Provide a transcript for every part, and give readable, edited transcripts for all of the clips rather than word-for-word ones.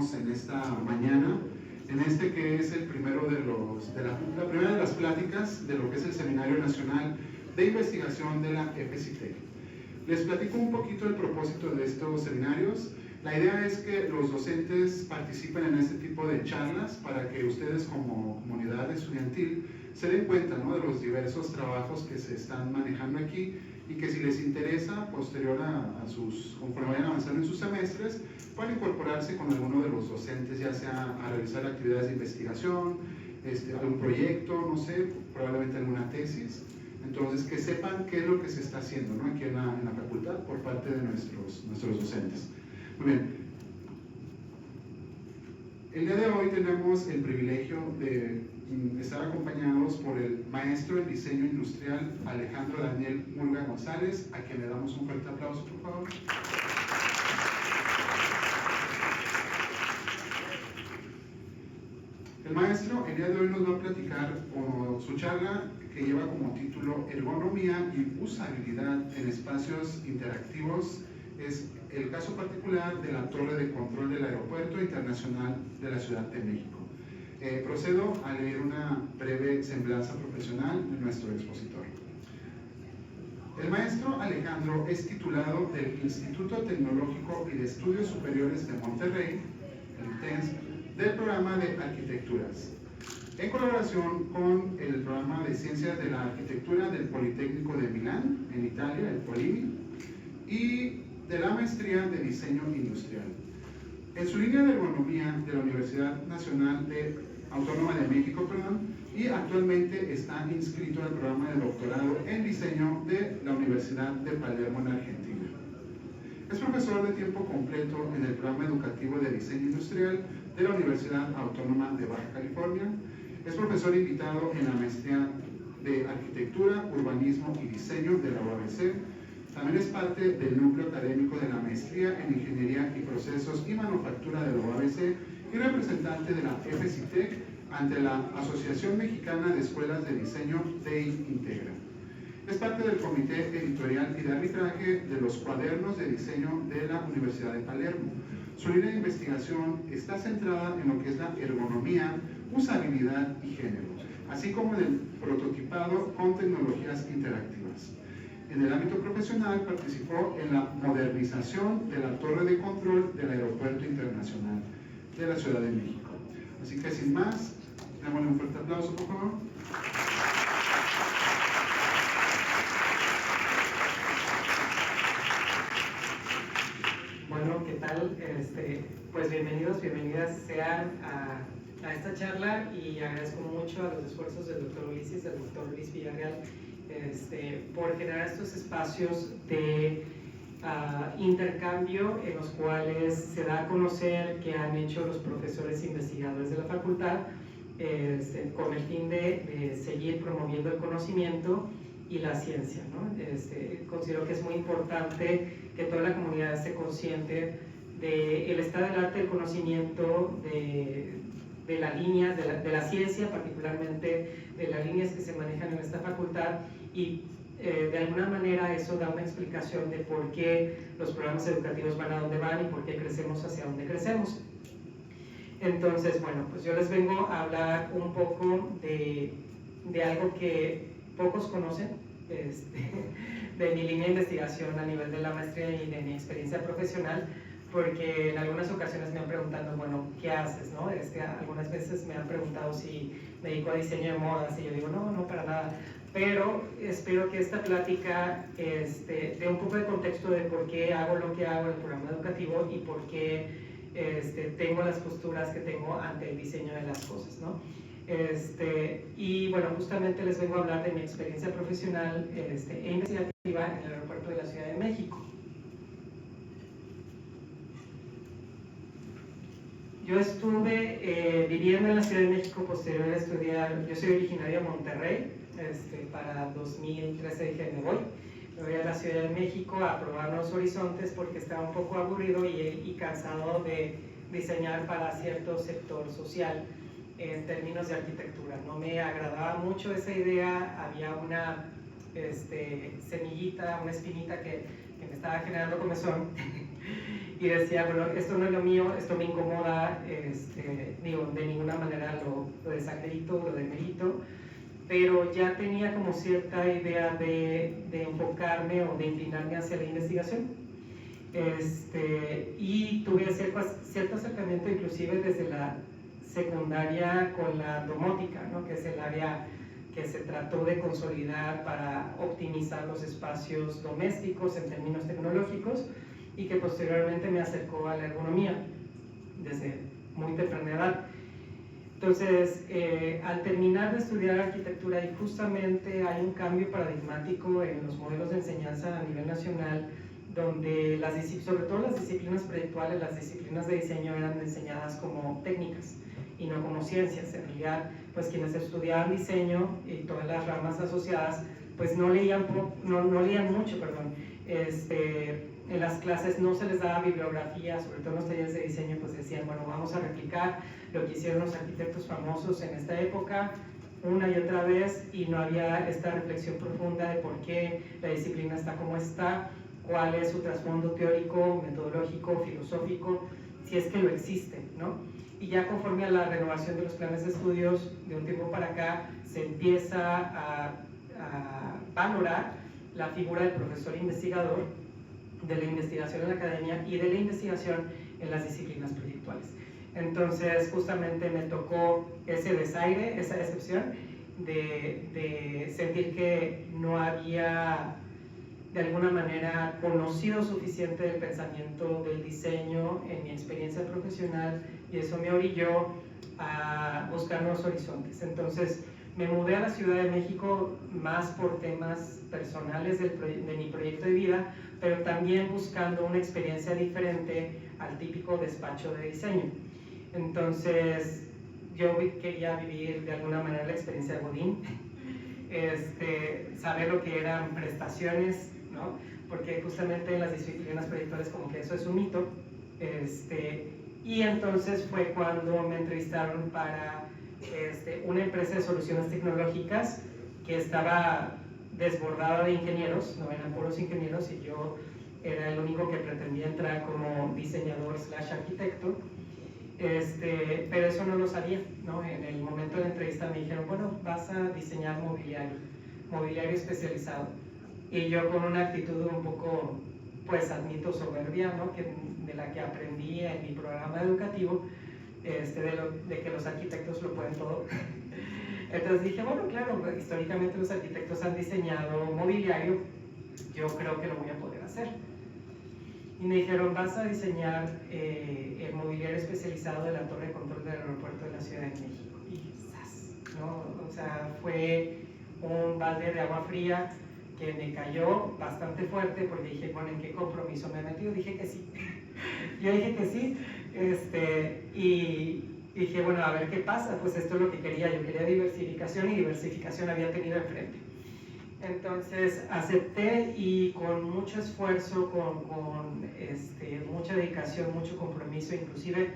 acompañarnos en esta mañana, en este que es el primero la primera de las pláticas de lo que es el Seminario Nacional de Investigación de la FECITEC. Les platico un poquito el propósito de estos seminarios. La idea es que los docentes participen en este tipo de charlas para que ustedes como comunidad estudiantil se den cuenta, ¿no?, de los diversos trabajos que se están manejando aquí y que si les interesa, posterior conforme vayan avanzando en sus semestres, puedan incorporarse con alguno de los docentes, ya sea a realizar actividades de investigación, algún proyecto, no sé, probablemente alguna tesis. Entonces, que sepan qué es lo que se está haciendo, ¿no?, aquí en la facultad por parte de nuestros docentes. Muy bien. El día de hoy tenemos el privilegio de estar acompañados por el maestro en diseño industrial Alejandro Daniel Murga González, a quien le damos un fuerte aplauso, por favor. El maestro el día de hoy nos va a platicar su charla que lleva como título Ergonomía y usabilidad en espacios interactivos. Es el caso particular de la torre de control del Aeropuerto Internacional de la Ciudad de México. Procedo a leer una breve semblanza profesional de nuestro expositor. El maestro Alejandro es titulado del Instituto Tecnológico y de Estudios Superiores de Monterrey, el ITENS, del programa de Arquitecturas, en colaboración con el programa de Ciencias de la Arquitectura del Politécnico de Milán, en Italia, el Polimi, y de la Maestría de Diseño Industrial. En su línea de ergonomía de la Universidad Nacional Autónoma de México, y actualmente está inscrito al programa de doctorado en diseño de la Universidad de Palermo, en Argentina. Es profesor de tiempo completo en el programa educativo de diseño industrial de la Universidad Autónoma de Baja California. Es profesor invitado en la Maestría de Arquitectura, Urbanismo y Diseño de la UABC. También es parte del núcleo académico de la Maestría en Ingeniería y Procesos y Manufactura de la UABC y representante de la FECITEC ante la Asociación Mexicana de Escuelas de Diseño TEI Integra. Es parte del comité editorial y de arbitraje de los cuadernos de diseño de la Universidad de Palermo. Su línea de investigación está centrada en lo que es la ergonomía, usabilidad y género, así como en el prototipado con tecnologías interactivas. En el ámbito profesional participó en la modernización de la torre de control del Aeropuerto Internacional de la Ciudad de México. Así que sin más, démosle un fuerte aplauso, por favor. Bueno, ¿qué tal? Pues bienvenidos, bienvenidas sean a esta charla, y agradezco mucho a los esfuerzos del doctor Ulises, del doctor Luis Villarreal, por generar estos espacios de intercambio en los cuales se da a conocer qué han hecho los profesores investigadores de la facultad con el fin de seguir promoviendo el conocimiento y la ciencia, ¿no? Considero que es muy importante que toda la comunidad esté consciente del estado del arte del conocimiento, de las líneas, de la ciencia, particularmente de las líneas que se manejan en esta facultad, y de alguna manera eso da una explicación de por qué los programas educativos van a donde van y por qué crecemos hacia donde crecemos. Entonces, bueno, pues yo les vengo a hablar un poco de algo que pocos conocen, de mi línea de investigación a nivel de la maestría y de mi experiencia profesional, porque en algunas ocasiones me han preguntado, bueno, ¿qué haces?, ¿no? Algunas veces me han preguntado si me dedico a diseño de modas, y yo digo, no, para nada. Pero espero que esta plática dé un poco de contexto de por qué hago lo que hago en el programa educativo y por qué tengo las posturas que tengo ante el diseño de las cosas, ¿no? Y bueno, justamente les vengo a hablar de mi experiencia profesional e investigativa en el aeropuerto de la Ciudad de México. Yo estuve viviendo en la Ciudad de México posterior a estudiar. Yo soy originario de Monterrey. Para 2013 dije, me voy a la Ciudad de México a probar nuevos horizontes, porque estaba un poco aburrido y cansado de diseñar para cierto sector social en términos de arquitectura. No me agradaba mucho esa idea, había una semillita, una espinita que me estaba generando comezón y decía, bueno, esto no es lo mío, esto me incomoda, digo, de ninguna manera lo desacredito, lo demerito, pero ya tenía como cierta idea de enfocarme o de inclinarme hacia la investigación. Y tuve cierto acercamiento inclusive desde la secundaria con la domótica, ¿no? Que es el área que se trató de consolidar para optimizar los espacios domésticos en términos tecnológicos y que posteriormente me acercó a la ergonomía desde muy temprana edad. Entonces, al terminar de estudiar arquitectura, y justamente hay un cambio paradigmático en los modelos de enseñanza a nivel nacional, donde sobre todo las disciplinas proyectuales, las disciplinas de diseño eran enseñadas como técnicas y no como ciencias. En realidad, pues quienes estudiaban diseño y todas las ramas asociadas, pues no leían mucho, perdón. En las clases no se les daba bibliografía, sobre todo en los talleres de diseño, pues decían, bueno, vamos a replicar lo que hicieron los arquitectos famosos en esta época, una y otra vez, y no había esta reflexión profunda de por qué la disciplina está como está, cuál es su trasfondo teórico, metodológico, filosófico, si es que lo existe, ¿no? Y ya conforme a la renovación de los planes de estudios, de un tiempo para acá, se empieza a valorar la figura del profesor investigador, de la investigación en la academia y de la investigación en las disciplinas proyectuales. Entonces, justamente me tocó ese desaire, esa decepción de sentir que no había de alguna manera conocido suficiente del pensamiento del diseño en mi experiencia profesional, y eso me orilló a buscar nuevos horizontes. Entonces me mudé a la Ciudad de México más por temas personales de mi proyecto de vida, pero también buscando una experiencia diferente al típico despacho de diseño. Entonces yo quería vivir de alguna manera la experiencia de Godín, saber lo que eran prestaciones, ¿no? Porque justamente en las disciplinas proyectuales como que eso es un mito. Y entonces fue cuando me entrevistaron para una empresa de soluciones tecnológicas que estaba desbordada de ingenieros, no eran puros ingenieros, y yo era el único que pretendía entrar como diseñador / arquitecto. Pero eso no lo sabía, ¿no? En el momento de la entrevista me dijeron, bueno, vas a diseñar mobiliario especializado. Y yo con una actitud un poco, pues admito, soberbia, ¿no? De la que aprendí en mi programa educativo, de que los arquitectos lo pueden todo. Entonces dije, bueno, claro, históricamente los arquitectos han diseñado mobiliario, yo creo que lo voy a poder hacer. Y me dijeron, vas a diseñar el mobiliario especializado de la torre de control del aeropuerto de la Ciudad de México. Y ¡zas! ¿No? O sea, fue un balde de agua fría que me cayó bastante fuerte, porque dije, bueno, ¿en qué compromiso me he metido? Dije que sí. Yo dije que sí, y dije, bueno, a ver qué pasa, pues esto es lo que quería. Yo quería diversificación, y diversificación había tenido enfrente. Entonces acepté, y con mucho esfuerzo, con mucha dedicación, mucho compromiso, inclusive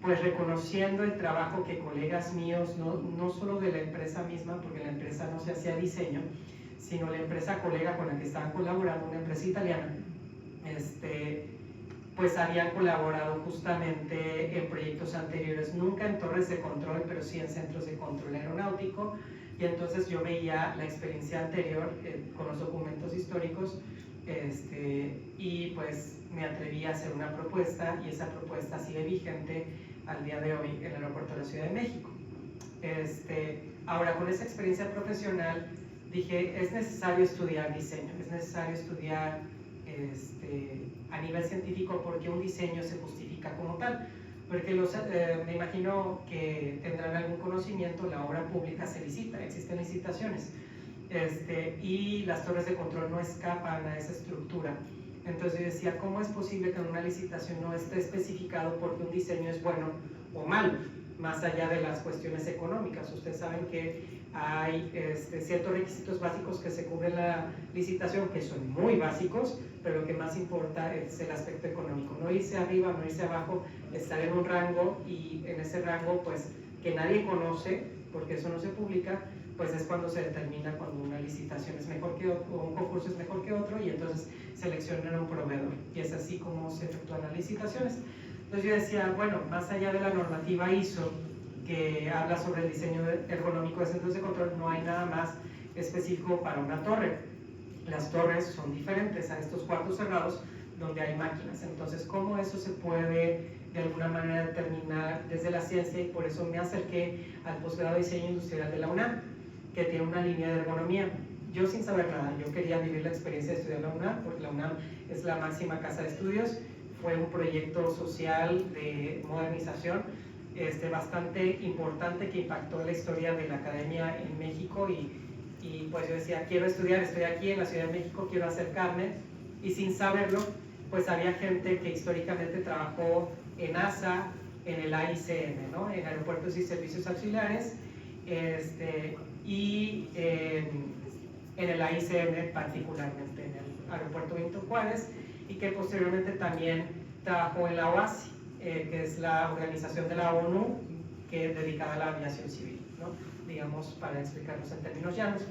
pues reconociendo el trabajo que colegas míos, no solo de la empresa misma, porque la empresa no se hacía diseño, sino la empresa colega con la que estaban colaborando, una empresa italiana, pues habían colaborado justamente en proyectos anteriores, nunca en torres de control, pero sí en centros de control aeronáutico. Y entonces yo veía la experiencia anterior con los documentos históricos, y pues me atreví a hacer una propuesta, y esa propuesta sigue vigente al día de hoy en el aeropuerto de la Ciudad de México. Ahora, con esa experiencia profesional dije, es necesario estudiar diseño, es necesario estudiar a nivel científico, porque un diseño se justifica como tal. Porque me imagino que tendrán algún conocimiento, la obra pública se licita, existen licitaciones, y las torres de control no escapan a esa estructura. Entonces yo decía, ¿cómo es posible que en una licitación no esté especificado porque un diseño es bueno o malo, más allá de las cuestiones económicas? Ustedes saben que hay ciertos requisitos básicos que se cubren en la licitación, que son muy básicos, pero lo que más importa es el aspecto económico, no irse arriba, no irse abajo, estar en un rango, y en ese rango pues que nadie conoce, porque eso no se publica, pues es cuando se determina cuando una licitación es mejor que otro, o un concurso es mejor que otro, y entonces seleccionan a un proveedor, y es así como se efectúan las licitaciones. Entonces yo decía, bueno, más allá de la normativa ISO, que habla sobre el diseño ergonómico de centros de control, no hay nada más específico para una torre. Las torres son diferentes a estos cuartos cerrados donde hay máquinas. Entonces, ¿cómo eso se puede de alguna manera determinar desde la ciencia? Y por eso me acerqué al posgrado de diseño industrial de la UNAM, que tiene una línea de ergonomía. Yo sin saber nada, yo quería vivir la experiencia de estudiar la UNAM, porque la UNAM es la máxima casa de estudios. Fue un proyecto social de modernización bastante importante que impactó la historia de la academia en México, y pues yo decía, quiero estudiar, estoy aquí en la Ciudad de México, quiero acercarme, y sin saberlo, pues había gente que históricamente trabajó en ASA, en el AICM, ¿no? En Aeropuertos y Servicios Auxiliares, y en el AICM particularmente, en el Aeropuerto Benito Juárez, y que posteriormente también trabajó en la OASI, que es la organización de la ONU que es dedicada a la aviación civil, ¿no? Digamos, para explicarnos en términos llanos.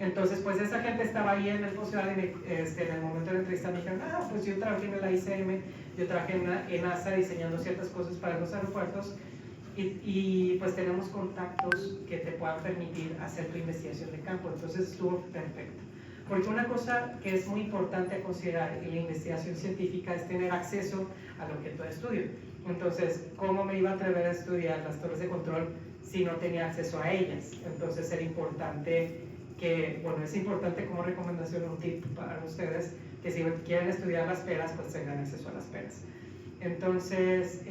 Entonces, pues esa gente estaba ahí en el posgrado, en el momento de la entrevista me dijeron, pues yo trabajé en el AICM, yo trabajé en ASA diseñando ciertas cosas para los aeropuertos, y pues tenemos contactos que te puedan permitir hacer tu investigación de campo. Entonces estuvo perfecto. Porque una cosa que es muy importante a considerar en la investigación científica es tener acceso a lo que tú estudias. Entonces, ¿cómo me iba a atrever a estudiar las torres de control si no tenía acceso a ellas? Entonces era importante que, bueno, es importante como recomendación, un tip para ustedes, que si quieren estudiar las peras, pues tengan acceso a las peras. Entonces,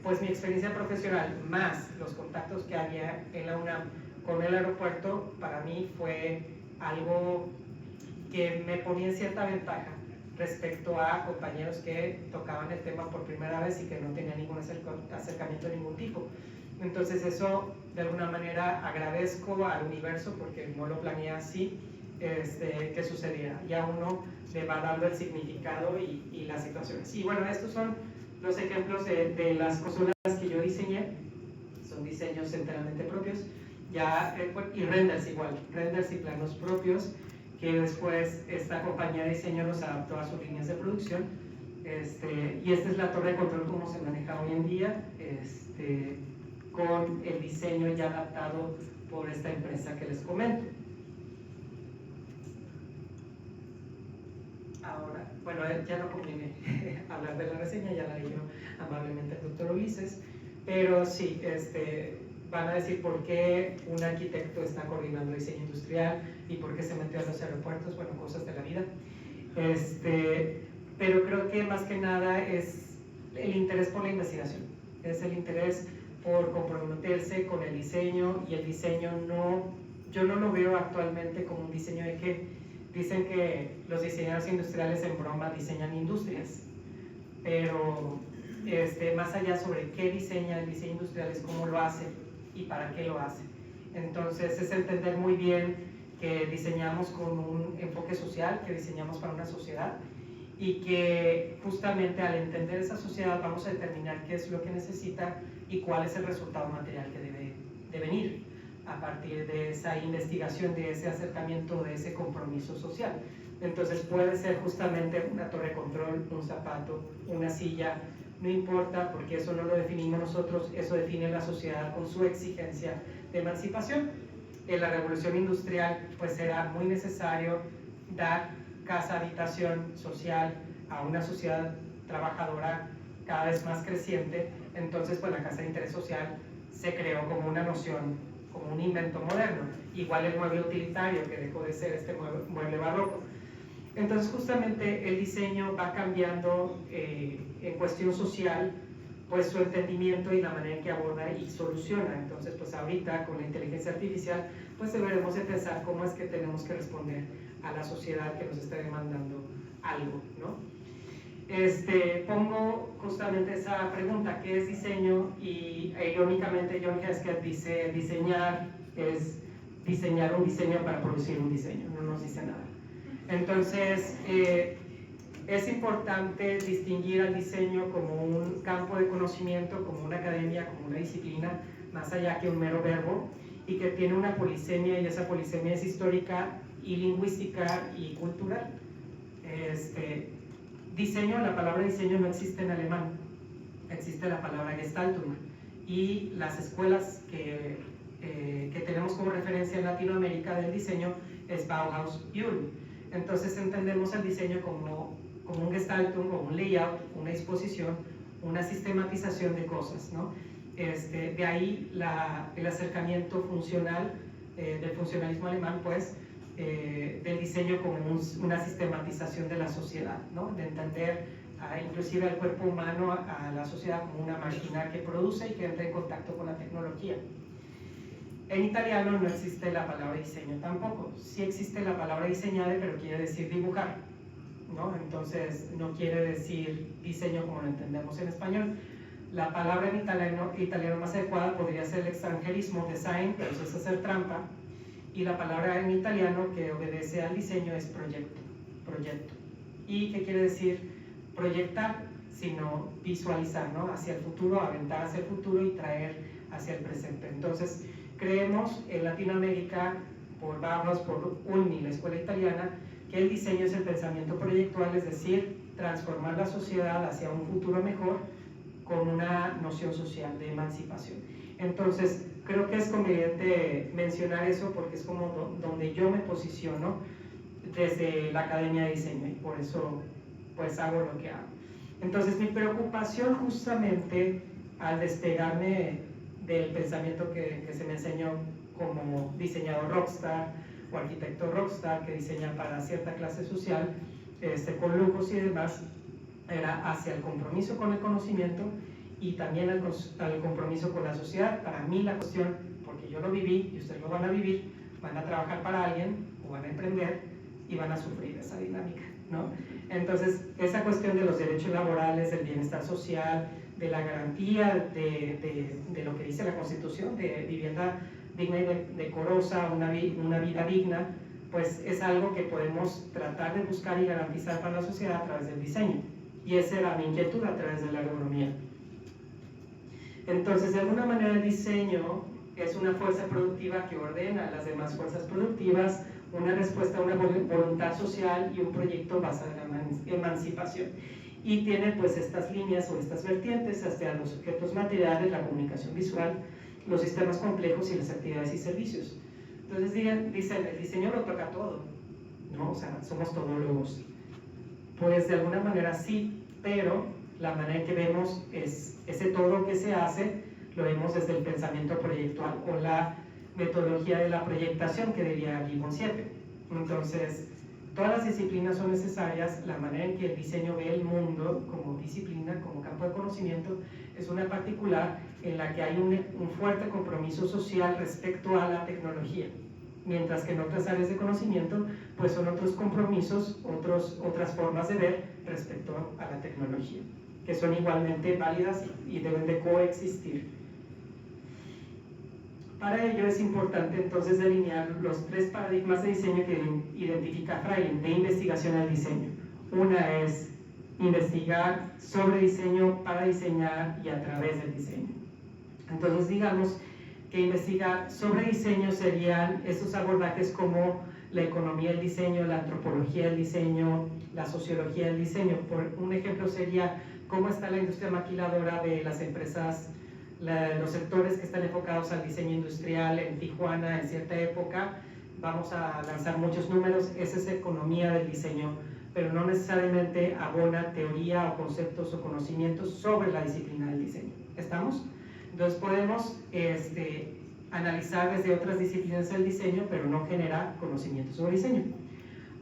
pues mi experiencia profesional más los contactos que había en la UNAM con el aeropuerto, para mí fue algo que me ponía en cierta ventaja respecto a compañeros que tocaban el tema por primera vez y que no tenían ningún acercamiento de ningún tipo. Entonces eso, de alguna manera, agradezco al universo, porque no lo planeé así, que sucediera. Ya uno le va dando el significado y las situaciones. Y bueno, estos son los ejemplos de las consolas que yo diseñé. Son diseños enteramente propios. Ya, y renders igual, renders y planos propios, que después esta compañía de diseño los adaptó a sus líneas de producción. Y esta es la torre de control como se maneja hoy en día, con el diseño ya adaptado por esta empresa que les comento. Ahora, bueno, ya no conviene hablar de la reseña, ya la leyó amablemente el doctor Ulises, pero sí, van a decir por qué un arquitecto está coordinando diseño industrial y por qué se metió a los aeropuertos, bueno, cosas de la vida. Pero creo que más que nada es el interés por la investigación, es el interés por comprometerse con el diseño, y el diseño yo no lo veo actualmente como un diseño de que dicen que los diseñadores industriales en broma diseñan industrias, pero más allá sobre qué diseña el diseño industrial es cómo lo hace y para qué lo hace. Entonces es entender muy bien que diseñamos con un enfoque social, que diseñamos para una sociedad, y que justamente al entender esa sociedad vamos a determinar qué es lo que necesita y cuál es el resultado material que debe de venir a partir de esa investigación, de ese acercamiento, de ese compromiso social. Entonces puede ser justamente una torre de control, un zapato, una silla, no importa, porque eso no lo definimos nosotros, eso define la sociedad con su exigencia de emancipación. En la revolución industrial pues será muy necesario dar casa, habitación social a una sociedad trabajadora cada vez más creciente. Entonces pues la casa de interés social se creó como una noción, como un invento moderno, igual el mueble utilitario, que dejó de ser este mueble barroco. Entonces justamente el diseño va cambiando en cuestión social, pues su entendimiento y la manera en que aborda y soluciona. Entonces pues ahorita con la inteligencia artificial pues deberemos de pensar cómo es que tenemos que responder a la sociedad que nos está demandando algo, ¿no? Pongo justamente esa pregunta, ¿qué es diseño? Y irónicamente John Hesketh dice, diseñar es diseñar un diseño para producir un diseño, no nos dice nada. Entonces, es importante distinguir al diseño como un campo de conocimiento, como una academia, como una disciplina, más allá que un mero verbo, y que tiene una polisemia, y esa polisemia es histórica y lingüística y cultural. Diseño, la palabra diseño no existe en alemán, existe la palabra Gestaltung, y las escuelas que tenemos como referencia en Latinoamérica del diseño es Bauhaus y Ulm. Entonces entendemos el diseño como un Gestaltung, como un layout, una disposición, una sistematización de cosas, ¿no? De ahí el acercamiento funcional del funcionalismo alemán, pues, del diseño como una sistematización de la sociedad, ¿no? De entender inclusive al cuerpo humano, a la sociedad como una máquina que produce y que entra en contacto con la tecnología. En italiano no existe la palabra diseño tampoco. Sí existe la palabra diseñare, pero quiere decir dibujar, ¿no? Entonces no quiere decir diseño como lo entendemos en español. La palabra en italiano más adecuada podría ser el extranjerismo, design, pero eso es hacer trampa. Y la palabra en italiano que obedece al diseño es proyecto. ¿Y qué quiere decir proyectar? Sino visualizar, ¿no? Hacia el futuro, aventar hacia el futuro y traer hacia el presente. Entonces, creemos en Latinoamérica, por Bauhaus, por Ulm y la escuela italiana, que el diseño es el pensamiento proyectual, es decir, transformar la sociedad hacia un futuro mejor con una noción social de emancipación. Entonces, creo que es conveniente mencionar eso porque es como donde yo me posiciono desde la Academia de Diseño, y por eso pues hago lo que hago. Entonces, mi preocupación justamente al despegarme del pensamiento que se me enseñó como diseñador rockstar o arquitecto rockstar que diseña para cierta clase social, con lujos y demás, era hacia el compromiso con el conocimiento y también al compromiso con la sociedad. Para mí la cuestión, porque yo lo viví y ustedes lo van a vivir, van a trabajar para alguien o van a emprender y van a sufrir esa dinámica, ¿no? Entonces, esa cuestión de los derechos laborales, del bienestar social, de la garantía de lo que dice la Constitución, de vivienda digna y decorosa, una vida digna, pues es algo que podemos tratar de buscar y garantizar para la sociedad a través del diseño. Y esa era mi inquietud a través de la ergonomía. Entonces, de alguna manera el diseño es una fuerza productiva que ordena las demás fuerzas productivas, una respuesta a una voluntad social y un proyecto basado en la emancipación. Y tiene pues estas líneas o estas vertientes hacia los objetos materiales, la comunicación visual, los sistemas complejos y las actividades y servicios. Entonces dicen, el diseño lo toca todo, ¿no? O sea, somos todólogos. Pues de alguna manera sí, pero la manera en que vemos es ese todo que se hace, lo vemos desde el pensamiento proyectual o la metodología de la proyectación que diría Gibbon 7. Entonces, todas las disciplinas son necesarias. La manera en que el diseño ve el mundo como disciplina, como campo de conocimiento, es una particular en la que hay un fuerte compromiso social respecto a la tecnología, mientras que en otras áreas de conocimiento pues son otros compromisos, otras formas de ver respecto a la tecnología, que son igualmente válidas y deben de coexistir. Para ello es importante entonces delinear los tres paradigmas de diseño que identifica Freiling, de investigación al diseño. Una es investigar sobre diseño, para diseñar y a través del diseño. Entonces digamos que investigar sobre diseño serían esos abordajes como la economía del diseño, la antropología del diseño, la sociología del diseño. Por un ejemplo sería cómo está la industria maquiladora de las empresas, los sectores que están enfocados al diseño industrial en Tijuana en cierta época. Vamos a lanzar muchos números, esa es economía del diseño, pero no necesariamente abona teoría o conceptos o conocimientos sobre la disciplina del diseño. ¿Estamos? Entonces podemos analizar desde otras disciplinas el diseño, pero no generar conocimientos sobre diseño.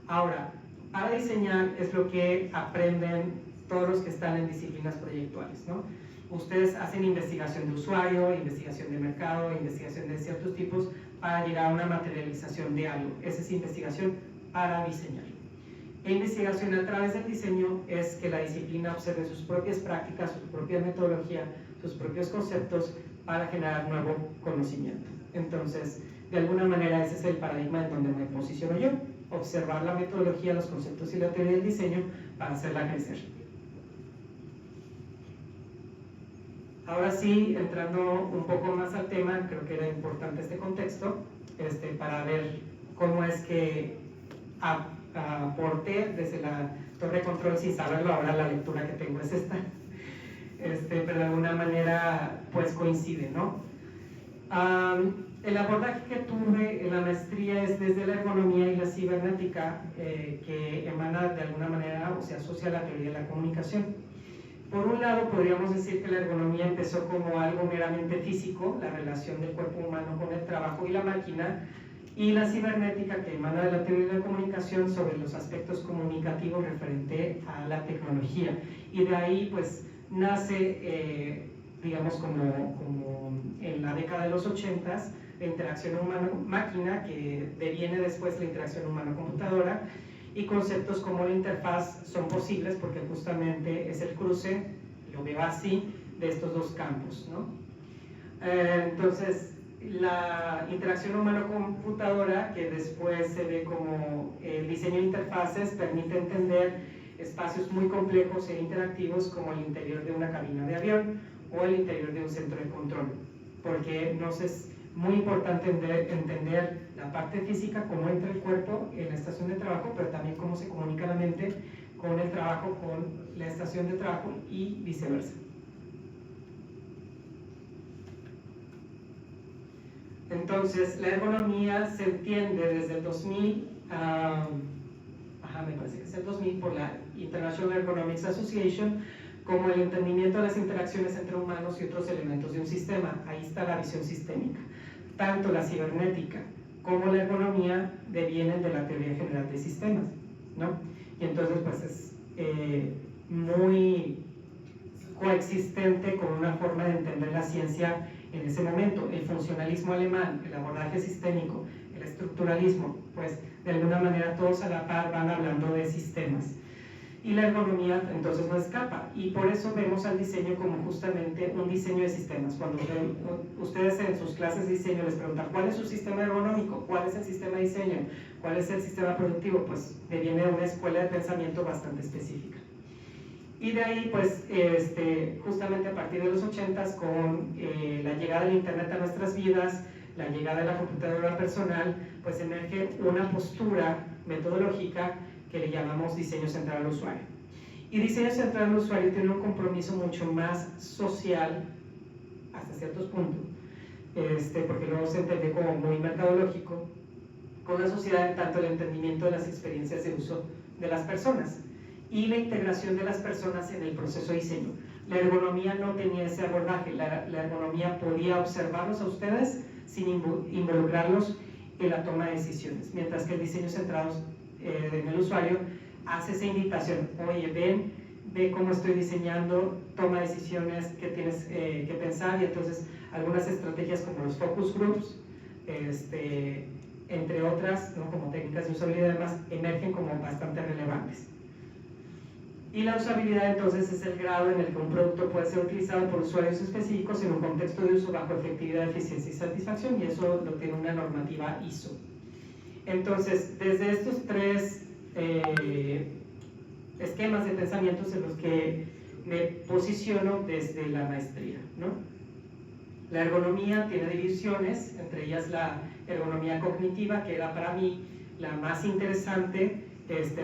Ahora, para diseñar es lo que aprenden todos los que están en disciplinas proyectuales, ¿no? Ustedes hacen investigación de usuario, investigación de mercado, investigación de ciertos tipos para llegar a una materialización de algo. Esa es investigación para diseñar. E investigación a través del diseño es que la disciplina observe sus propias prácticas, su propia metodología, sus propios conceptos para generar nuevo conocimiento. Entonces, de alguna manera ese es el paradigma en donde me posiciono yo, observar la metodología, los conceptos y la teoría del diseño para hacerla crecer. Ahora sí, entrando un poco más al tema, creo que era importante este contexto, para ver cómo es que aporté desde la torre de control sin saberlo. Ahora la lectura que tengo es esta, pero de alguna manera pues coincide, ¿no? El abordaje que tuve en la maestría es desde la ergonomía y la cibernética, que emana de alguna manera o se asocia a la teoría de la comunicación. Por un lado, podríamos decir que la ergonomía empezó como algo meramente físico, la relación del cuerpo humano con el trabajo y la máquina, y la cibernética, que emana de la teoría de la comunicación, sobre los aspectos comunicativos referente a la tecnología. Y de ahí, pues, nace, digamos, como en la década de los 80s, la interacción humano-máquina, que deviene después la interacción humano-computadora, y conceptos como la interfaz son posibles porque justamente es el cruce, lo veo así, de estos dos campos, ¿no? Entonces, la interacción humano-computadora, que después se ve como el diseño de interfaces, permite entender espacios muy complejos e interactivos como el interior de una cabina de avión o el interior de un centro de control, porque nos es muy importante entender la parte física, cómo entra el cuerpo en la estación de trabajo, pero también cómo se comunica la mente con el trabajo, con la estación de trabajo y viceversa. Entonces, la ergonomía se entiende desde el 2000, me parece que es el 2000, por la International Ergonomics Association, como el entendimiento de las interacciones entre humanos y otros elementos de un sistema. Ahí está la visión sistémica. Tanto la cibernética como la ergonomía devienen de la teoría general de sistemas, ¿no? Y entonces, pues es muy coexistente con una forma de entender la ciencia en ese momento. El funcionalismo alemán, el abordaje sistémico, el estructuralismo, pues de alguna manera todos a la par van hablando de sistemas. Y la ergonomía entonces no escapa, y por eso vemos al diseño como justamente un diseño de sistemas. Cuando ustedes en sus clases de diseño les preguntan ¿cuál es su sistema ergonómico? ¿Cuál es el sistema de diseño? ¿Cuál es el sistema productivo? Pues viene de una escuela de pensamiento bastante específica. Y de ahí, pues, justamente a partir de los 80s, con la llegada del internet a nuestras vidas, la llegada de la computadora personal, pues emerge una postura metodológica que le llamamos diseño centrado al usuario. Y diseño centrado al usuario tiene un compromiso mucho más social, hasta ciertos puntos, porque luego se entiende como muy mercadológico, con la sociedad, en tanto el entendimiento de las experiencias de uso de las personas y la integración de las personas en el proceso de diseño. La ergonomía no tenía ese abordaje. La ergonomía podía observarlos a ustedes sin involucrarlos en la toma de decisiones, mientras que el diseño centrado en el usuario hace esa invitación: oye, ve cómo estoy diseñando, toma decisiones que tienes que pensar. Y entonces algunas estrategias como los focus groups, entre otras, ¿no?, como técnicas de usabilidad, además emergen como bastante relevantes. Y la usabilidad entonces es el grado en el que un producto puede ser utilizado por usuarios específicos en un contexto de uso bajo efectividad, eficiencia y satisfacción, y eso lo tiene una normativa ISO. Entonces, desde estos tres esquemas de pensamientos en los que me posiciono desde la maestría, ¿no? La ergonomía tiene divisiones, entre ellas la ergonomía cognitiva, que era para mí la más interesante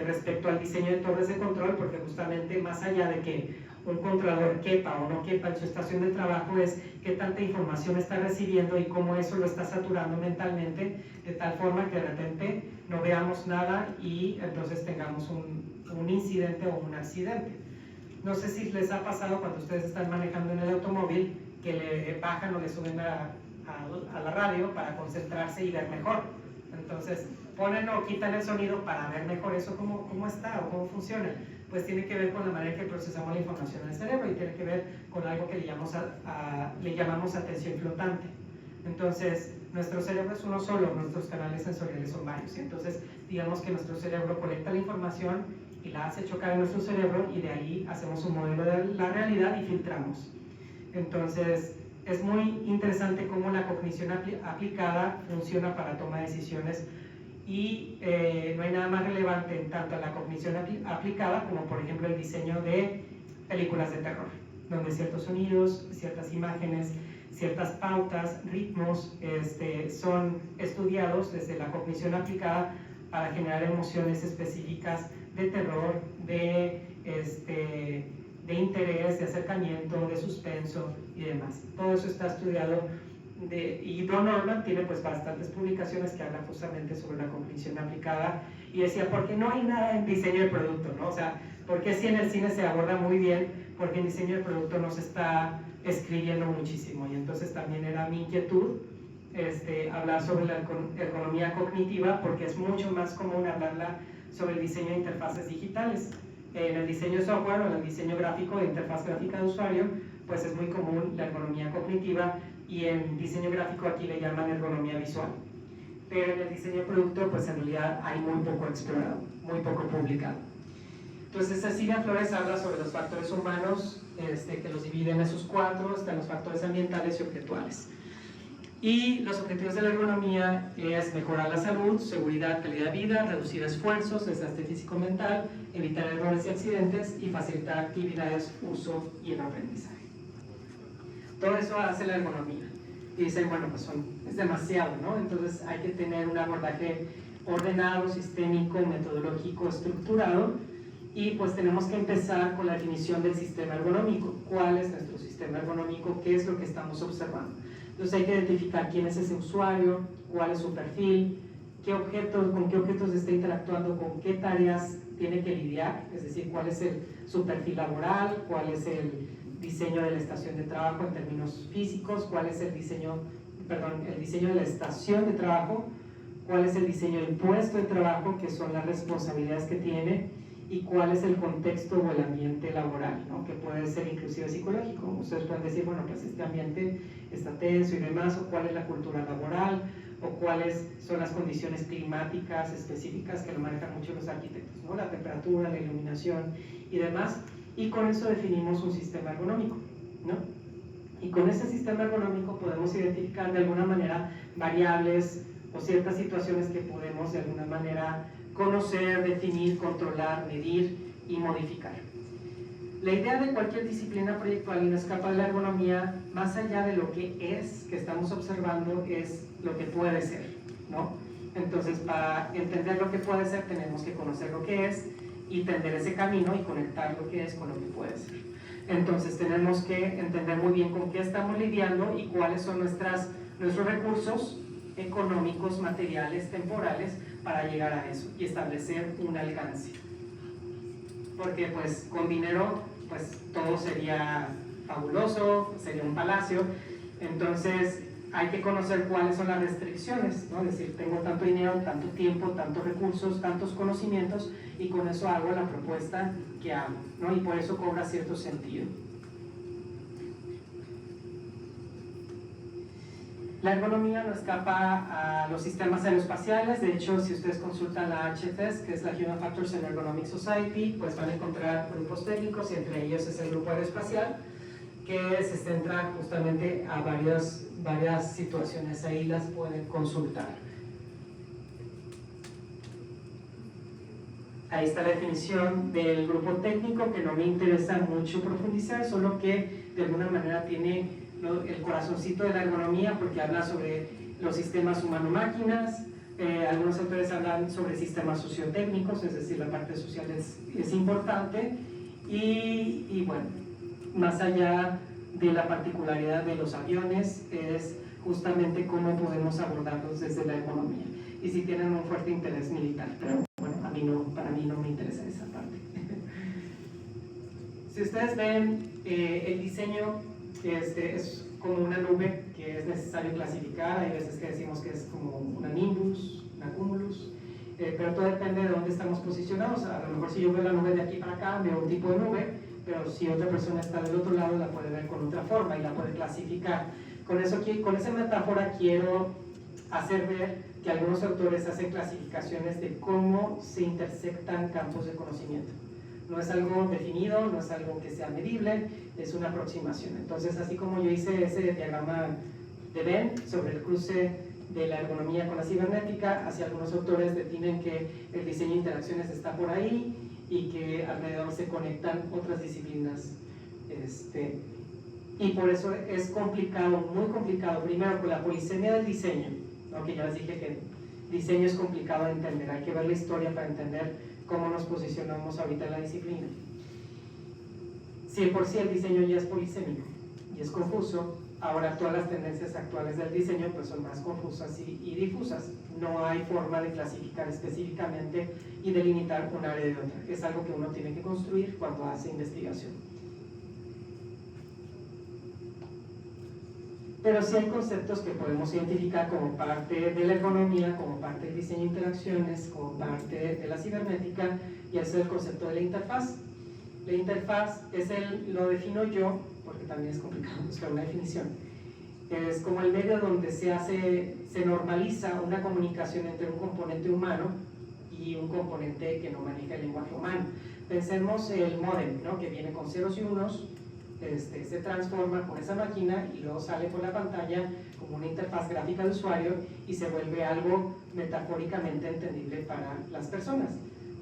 respecto al diseño de torres de control, porque justamente más allá de que un controlador quepa o no quepa en su estación de trabajo, es qué tanta información está recibiendo y cómo eso lo está saturando mentalmente, de tal forma que de repente no veamos nada y entonces tengamos un incidente o un accidente. No sé si les ha pasado cuando ustedes están manejando en el automóvil que le bajan o le suben a la radio para concentrarse y ver mejor. Entonces ponen o quitan el sonido para ver mejor eso cómo está o cómo funciona. Pues tiene que ver con la manera en que procesamos la información en el cerebro, y tiene que ver con algo que le llamamos atención flotante. Entonces, nuestro cerebro es uno solo, nuestros canales sensoriales son varios. Entonces, digamos que nuestro cerebro colecta la información y la hace chocar en nuestro cerebro, y de ahí hacemos un modelo de la realidad y filtramos. Entonces, es muy interesante cómo la cognición aplicada funciona para toma de decisiones. Y no hay nada más relevante en tanto a la cognición aplicada como, por ejemplo, el diseño de películas de terror. donde ciertos sonidos, ciertas imágenes, ciertas pautas, ritmos son estudiados desde la cognición aplicada para generar emociones específicas de terror, de interés, de acercamiento, de suspenso y demás. Todo eso está estudiado y Don Norman tiene pues bastantes publicaciones que hablan justamente sobre la cognición aplicada y decía, ¿por qué no hay nada en diseño de producto? ¿No? O sea, ¿por qué si en el cine se aborda muy bien? Porque en diseño de producto no se está escribiendo muchísimo, y entonces también era mi inquietud hablar sobre la ergonomía cognitiva, porque es mucho más común hablarla sobre el diseño de interfaces digitales. En el diseño software o en el diseño gráfico de interfaz gráfica de usuario, pues es muy común la ergonomía cognitiva, y en diseño gráfico aquí le llaman ergonomía visual. Pero en el diseño de producto, pues en realidad hay muy poco explorado, muy poco publicado. Entonces Cecilia Flores habla sobre los factores humanos, que los divide en esos 4, están los factores ambientales y objetuales. Y los objetivos de la ergonomía es mejorar la salud, seguridad, calidad de vida, reducir esfuerzos, desgaste físico-mental, evitar errores y accidentes y facilitar actividades, uso y el aprendizaje. Todo eso hace la ergonomía. Y dicen, bueno, pues es demasiado, ¿no? Entonces hay que tener un abordaje ordenado, sistémico, metodológico, estructurado, y pues tenemos que empezar con la definición del sistema ergonómico. ¿Cuál es nuestro sistema ergonómico? ¿Qué es lo que estamos observando? Entonces hay que identificar quién es ese usuario, cuál es su perfil, con qué objetos está interactuando, con qué tareas tiene que lidiar, es decir, cuál es su perfil laboral, cuál es el diseño de la estación de trabajo en términos físicos, cuál es el diseño de la estación de trabajo, cuál es el diseño del puesto de trabajo, que son las responsabilidades que tiene, y cuál es el contexto o el ambiente laboral, ¿no? Que puede ser inclusive psicológico. Ustedes pueden decir, bueno, pues este ambiente está tenso y demás, o cuál es la cultura laboral, o cuáles son las condiciones climáticas específicas que lo manejan mucho los arquitectos, ¿no? La temperatura, la iluminación y demás, y con eso definimos un sistema ergonómico, ¿no? Y con ese sistema ergonómico podemos identificar de alguna manera variables o ciertas situaciones que podemos de alguna manera conocer, definir, controlar, medir y modificar. La idea de cualquier disciplina proyectual, y no escapa de la ergonomía, más allá de lo que es, que estamos observando, es lo que puede ser, ¿no? Entonces, para entender lo que puede ser, tenemos que conocer lo que es y tender ese camino y conectar lo que es con lo que puede ser. Entonces, tenemos que entender muy bien con qué estamos lidiando y cuáles son nuestros recursos económicos, materiales, temporales, para llegar a eso y establecer un alcance. Porque pues con dinero pues todo sería fabuloso, sería un palacio. Entonces hay que conocer cuáles son las restricciones, ¿no? Es decir, tengo tanto dinero, tanto tiempo, tantos recursos, tantos conocimientos, y con eso hago la propuesta que hago, ¿no? Y por eso cobra cierto sentido. La ergonomía no escapa a los sistemas aeroespaciales. De hecho, si ustedes consultan la HFS, que es la Human Factors in Ergonomic Society, pues van a encontrar grupos técnicos, y entre ellos es el grupo aeroespacial, que se centra justamente a varias situaciones. Ahí las pueden consultar. Ahí está la definición del grupo técnico, que no me interesa mucho profundizar, solo que de alguna manera tiene el corazoncito de la ergonomía, porque habla sobre los sistemas humano-máquinas. Algunos autores hablan sobre sistemas sociotécnicos, es decir, la parte social es importante, y bueno, más allá de la particularidad de los aviones, es justamente cómo podemos abordarlos desde la ergonomía, y si tienen un fuerte interés militar, pero bueno, para mí no me interesa esa parte. Si ustedes ven el diseño, es como una nube que es necesario clasificar. Hay veces que decimos que es como una nimbus, una cumulus, pero todo depende de dónde estamos posicionados. A lo mejor si yo veo la nube de aquí para acá, veo un tipo de nube, pero si otra persona está del otro lado, la puede ver con otra forma y la puede clasificar. Con esa metáfora quiero hacer ver que algunos autores hacen clasificaciones de cómo se intersectan campos de conocimiento. No es algo definido, no es algo que sea medible, es una aproximación. Entonces, así como yo hice ese diagrama de Venn sobre el cruce de la ergonomía con la cibernética, así algunos autores definen que el diseño de interacciones está por ahí y que alrededor se conectan otras disciplinas Y por eso es complicado, muy complicado, primero con la polisemia del diseño, aunque ya les dije que diseño es complicado de entender, hay que ver la historia para entender cómo nos posicionamos ahorita en la disciplina. Si de por sí el diseño ya es polisémico y es confuso, ahora todas las tendencias actuales del diseño pues son más confusas y difusas. No hay forma de clasificar específicamente y delimitar un área de otra. Es algo que uno tiene que construir cuando hace investigación. Pero sí hay conceptos que podemos identificar como parte de la ergonomía, como parte del diseño de interacciones, como parte de la cibernética, y ese es el concepto de la interfaz. La interfaz lo defino yo, porque también es complicado buscar una definición, es como el medio donde se normaliza una comunicación entre un componente humano y un componente que no maneja el lenguaje humano. Pensemos el módem, ¿no? Que viene con ceros y unos, se transforma con esa máquina y luego sale por la pantalla como una interfaz gráfica de usuario y se vuelve algo metafóricamente entendible para las personas.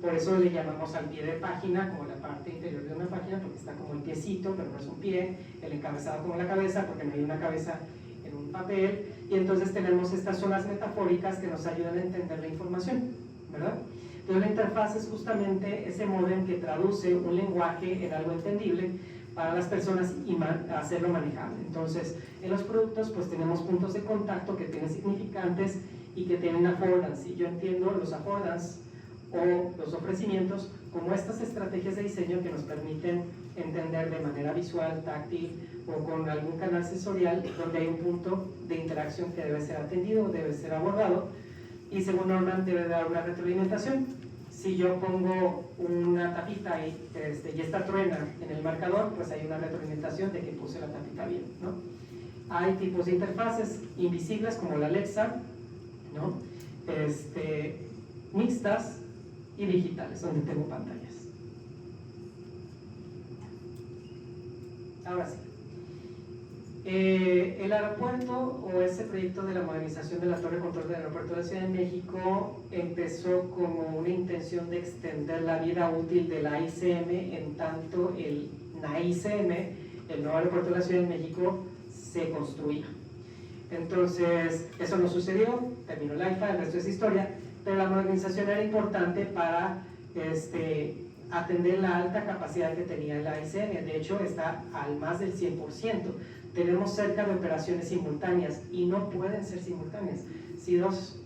Por eso le llamamos al pie de página como la parte interior de una página, porque está como el piecito, pero no es un pie, el encabezado como la cabeza, porque no hay una cabeza en un papel, y entonces tenemos estas zonas metafóricas que nos ayudan a entender la información, ¿verdad? Entonces la interfaz es justamente ese módem que traduce un lenguaje en algo entendible para las personas y hacerlo manejable. Entonces, en los productos pues tenemos puntos de contacto que tienen significantes y que tienen affordance, y yo entiendo los affordance o los ofrecimientos como estas estrategias de diseño que nos permiten entender de manera visual, táctil o con algún canal sensorial donde hay un punto de interacción que debe ser atendido, debe ser abordado, y según Norman debe dar una retroalimentación. Si yo pongo una tapita y esta truena en el marcador, pues hay una retroalimentación de que puse la tapita bien, ¿no? Hay tipos de interfaces invisibles como la Alexa, ¿no? Mixtas y digitales, donde tengo pantallas. Ahora sí. El aeropuerto, o ese proyecto de la modernización de la torre de control del aeropuerto de la Ciudad de México, empezó como una intención de extender la vida útil de la ICM, en tanto el NAICM, el nuevo aeropuerto de la Ciudad de México, se construía. Entonces, eso no sucedió, terminó el AIFA, el resto es historia, pero la modernización era importante para atender la alta capacidad que tenía la ICM. De hecho, está al más del 100%. Tenemos cerca de operaciones simultáneas y no pueden ser simultáneas. Si dos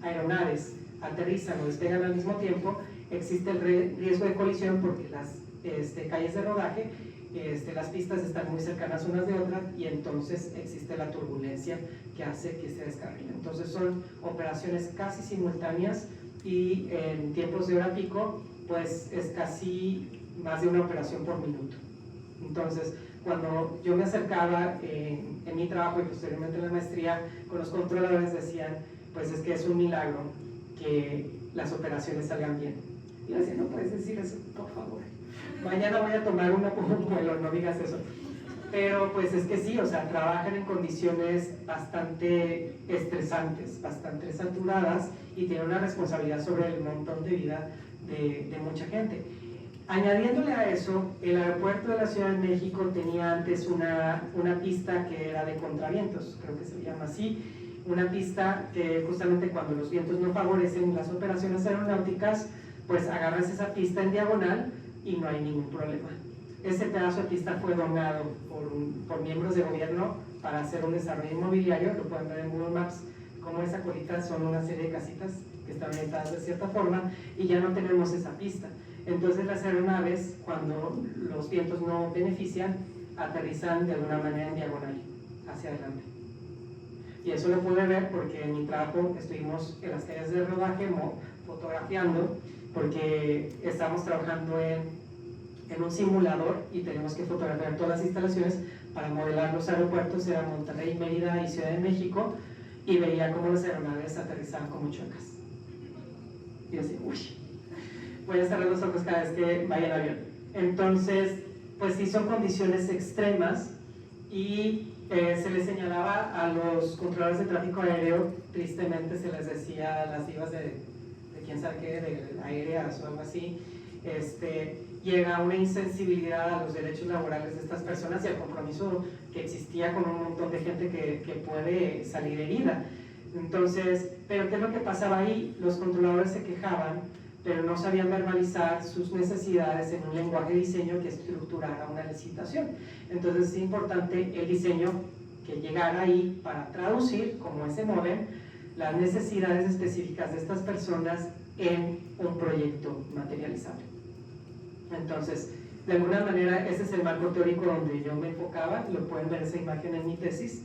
aeronaves aterrizan o despegan al mismo tiempo, existe el riesgo de colisión porque las calles de rodaje, las pistas están muy cercanas unas de otras y entonces existe la turbulencia que hace que se descarrilen. Entonces son operaciones casi simultáneas y en tiempos de hora pico pues es casi más de una operación por minuto. Entonces cuando yo me acercaba en mi trabajo y posteriormente en la maestría con los controladores, decían pues es que es un milagro que las operaciones salgan bien. Y yo decía, no puedes decir eso, por favor. Mañana voy a tomar un vuelo, no digas eso. Pero pues es que sí, o sea, trabajan en condiciones bastante estresantes, bastante saturadas y tienen una responsabilidad sobre el montón de vida de mucha gente. Añadiéndole a eso, el aeropuerto de la Ciudad de México tenía antes una pista que era de contravientos, creo que se llama así, una pista que justamente cuando los vientos no favorecen las operaciones aeronáuticas, pues agarras esa pista en diagonal y no hay ningún problema. Ese pedazo de pista fue donado por miembros de gobierno para hacer un desarrollo inmobiliario, lo pueden ver en Google Maps, como esa colita son una serie de casitas que están orientadas de cierta forma y ya no tenemos esa pista. Entonces las aeronaves, cuando los vientos no benefician, aterrizan de alguna manera en diagonal, hacia adelante. Y eso lo pude ver porque en mi trabajo estuvimos en las calles de rodaje fotografiando, porque estamos trabajando en un simulador y tenemos que fotografiar todas las instalaciones para modelar los aeropuertos. Era Monterrey, Mérida y Ciudad de México, y veía cómo las aeronaves aterrizaban como chuecas. Y yo decía, uy, voy a cerrar los ojos cada vez que vaya en avión. Entonces, pues sí son condiciones extremas y se les señalaba a los controladores de tráfico aéreo, tristemente se les decía a las divas de quién sabe qué, de aéreas o algo así, llega una insensibilidad a los derechos laborales de estas personas y al compromiso que existía con un montón de gente que puede salir herida. Entonces, ¿pero qué es lo que pasaba ahí? Los controladores se quejaban, pero no sabían verbalizar sus necesidades en un lenguaje de diseño que estructurara una licitación. Entonces es importante el diseño que llegara ahí para traducir, como ese modem, las necesidades específicas de estas personas en un proyecto materializable. Entonces, de alguna manera, ese es el marco teórico donde yo me enfocaba, lo pueden ver esa imagen en mi tesis.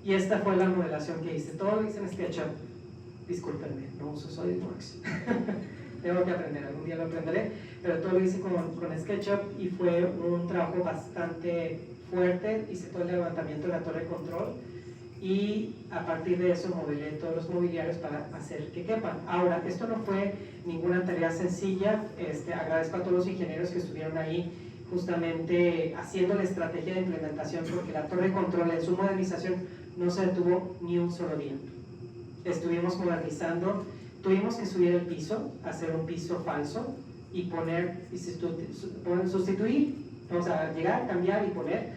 Y esta fue la modelación que hice, todo lo hice en SketchUp. Discúlpenme, no uso SolidWorks. Tengo que aprender, algún día lo aprenderé, pero todo lo hice con SketchUp y fue un trabajo bastante fuerte. Hice todo el levantamiento de la torre de control y a partir de eso modelé todos los mobiliarios para hacer que quepan. Ahora, esto no fue ninguna tarea sencilla. Agradezco a todos los ingenieros que estuvieron ahí justamente haciendo la estrategia de implementación, porque la torre de control en su modernización no se detuvo ni un solo día. Estuvimos modernizando, tuvimos que subir el piso, hacer un piso falso y sustituir, vamos a llegar, cambiar y poner